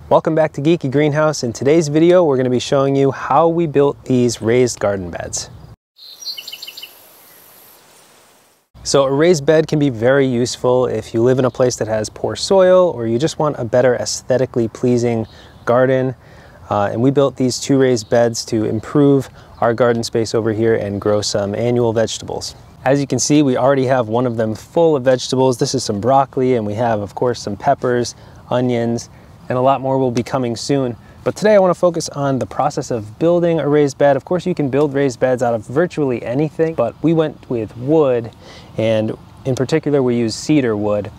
Welcome back to Geeky Greenhouse. In today's video, we're going to be showing you how we built these raised garden beds. So a raised bed can be very useful if you live in a place that has poor soil or you just want a better aesthetically pleasing garden. And we built these two raised beds to improve our garden space over here and grow some annual vegetables. As you can see, we already have one of them full of vegetables. This is some broccoli, and we have, of course, some peppers, onions, and a lot more will be coming soon. But today I want to focus on the process of building a raised bed. Of course, you can build raised beds out of virtually anything, but we went with wood, and in particular, we used cedar wood.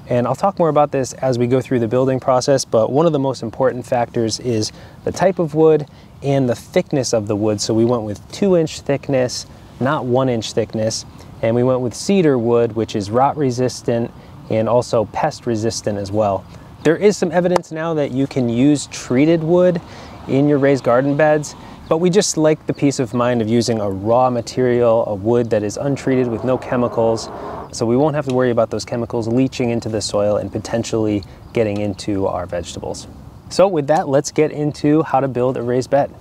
And I'll talk more about this as we go through the building process, but one of the most important factors is the type of wood and the thickness of the wood. So we went with 2-inch thickness, not 1-inch thickness, and we went with cedar wood, which is rot resistant and also pest resistant as well. There is some evidence now that you can use treated wood in your raised garden beds, but we just like the peace of mind of using a raw material, a wood that is untreated with no chemicals, so we won't have to worry about those chemicals leaching into the soil and potentially getting into our vegetables. So with that, let's get into how to build a raised bed.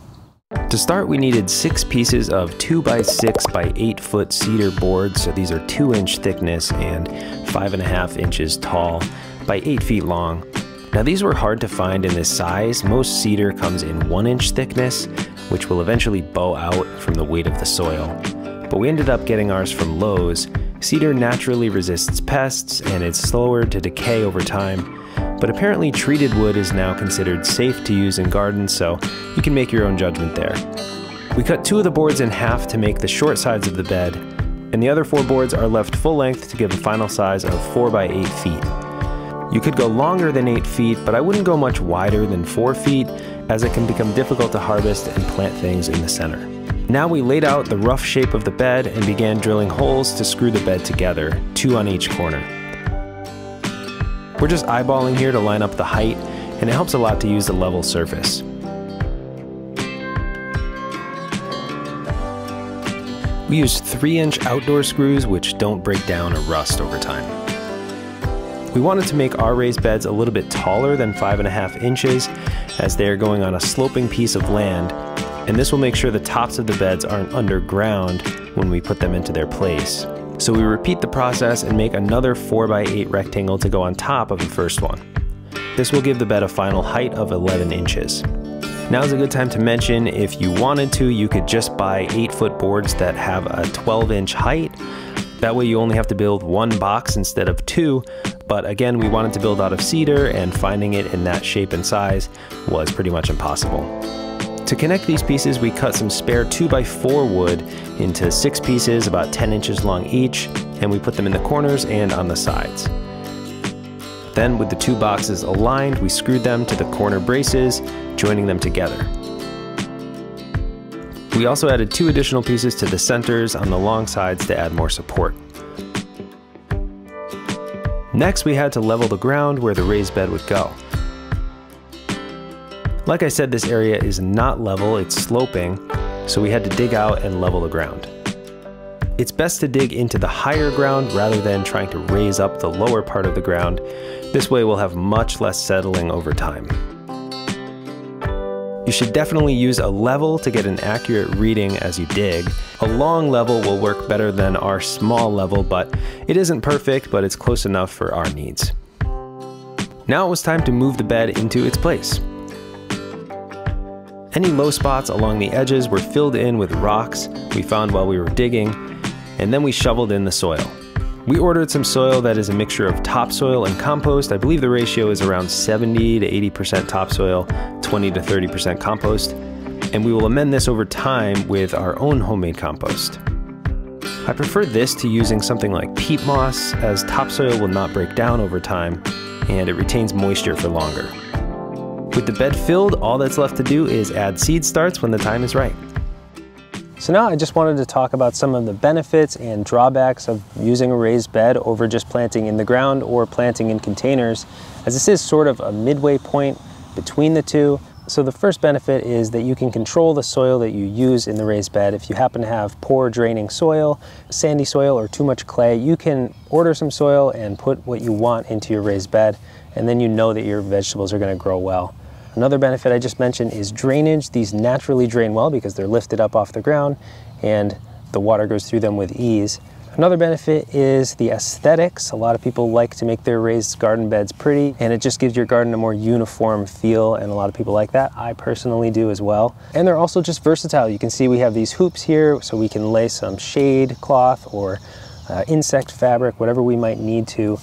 To start, we needed 6 pieces of 2x6 by 8 foot cedar boards. So these are 2-inch thickness and 5.5 inches tall by 8 feet long. Now these were hard to find in this size. Most cedar comes in 1-inch thickness, which will eventually bow out from the weight of the soil. But we ended up getting ours from Lowe's. Cedar naturally resists pests and it's slower to decay over time. But apparently treated wood is now considered safe to use in gardens, so you can make your own judgment there. We cut 2 of the boards in half to make the short sides of the bed, and the other 4 boards are left full length to give a final size of 4 by 8 feet. You could go longer than 8 feet, but I wouldn't go much wider than 4 feet, as it can become difficult to harvest and plant things in the center. Now we laid out the rough shape of the bed and began drilling holes to screw the bed together, 2 on each corner. We're just eyeballing here to line up the height, and it helps a lot to use a level surface. We used 3-inch outdoor screws which don't break down or rust over time. We wanted to make our raised beds a little bit taller than 5.5 inches as they are going on a sloping piece of land, and this will make sure the tops of the beds aren't underground when we put them into their place. So we repeat the process and make another 4 by 8 rectangle to go on top of the first one. This will give the bed a final height of 11 inches. Now is a good time to mention, if you wanted to, you could just buy 8-foot boards that have a 12-inch height. That way you only have to build 1 box instead of 2, but again, we wanted to build out of cedar, and finding it in that shape and size was pretty much impossible. To connect these pieces, we cut some spare 2x4 wood into 6 pieces about 10 inches long each, and we put them in the corners and on the sides. Then with the 2 boxes aligned, we screwed them to the corner braces, joining them together. We also added 2 additional pieces to the centers on the long sides to add more support. Next, we had to level the ground where the raised bed would go. Like I said, this area is not level, it's sloping, so we had to dig out and level the ground. It's best to dig into the higher ground rather than trying to raise up the lower part of the ground. This way we'll have much less settling over time. You should definitely use a level to get an accurate reading as you dig. A long level will work better than our small level, but it isn't perfect, but it's close enough for our needs. Now it was time to move the bed into its place. Any low spots along the edges were filled in with rocks we found while we were digging, and then we shoveled in the soil. We ordered some soil that is a mixture of topsoil and compost. I believe the ratio is around 70 to 80% topsoil, 20 to 30% compost, and we will amend this over time with our own homemade compost. I prefer this to using something like peat moss, as topsoil will not break down over time, and it retains moisture for longer. With the bed filled, all that's left to do is add seed starts when the time is right. So now I just wanted to talk about some of the benefits and drawbacks of using a raised bed over just planting in the ground or planting in containers, as this is sort of a midway point between the two. So the first benefit is that you can control the soil that you use in the raised bed. If you happen to have poor draining soil, sandy soil, or too much clay, you can order some soil and put what you want into your raised bed, and then you know that your vegetables are going to grow well. Another benefit I just mentioned is drainage. These naturally drain well because they're lifted up off the ground and the water goes through them with ease. Another benefit is the aesthetics. A lot of people like to make their raised garden beds pretty, and it just gives your garden a more uniform feel, and a lot of people like that. I personally do as well. And they're also just versatile. You can see we have these hoops here, so we can lay some shade cloth or insect fabric, whatever we might need to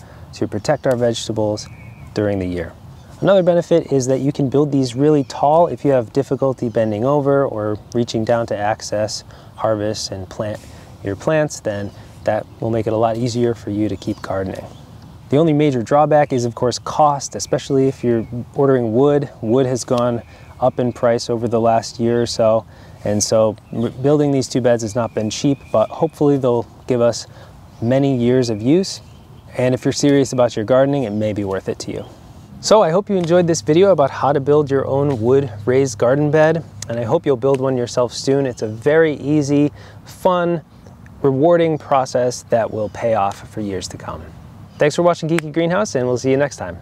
protect our vegetables during the year. Another benefit is that you can build these really tall if you have difficulty bending over or reaching down to access, harvest, and plant your plants, then that will make it a lot easier for you to keep gardening. The only major drawback is, of course, cost, especially if you're ordering wood. Wood has gone up in price over the last year or so, and so building these 2 beds has not been cheap, but hopefully they'll give us many years of use. And if you're serious about your gardening, it may be worth it to you. So I hope you enjoyed this video about how to build your own wood raised garden bed, and I hope you'll build one yourself soon. It's a very easy, fun, rewarding process that will pay off for years to come. Thanks for watching Geeky Greenhouse, and we'll see you next time.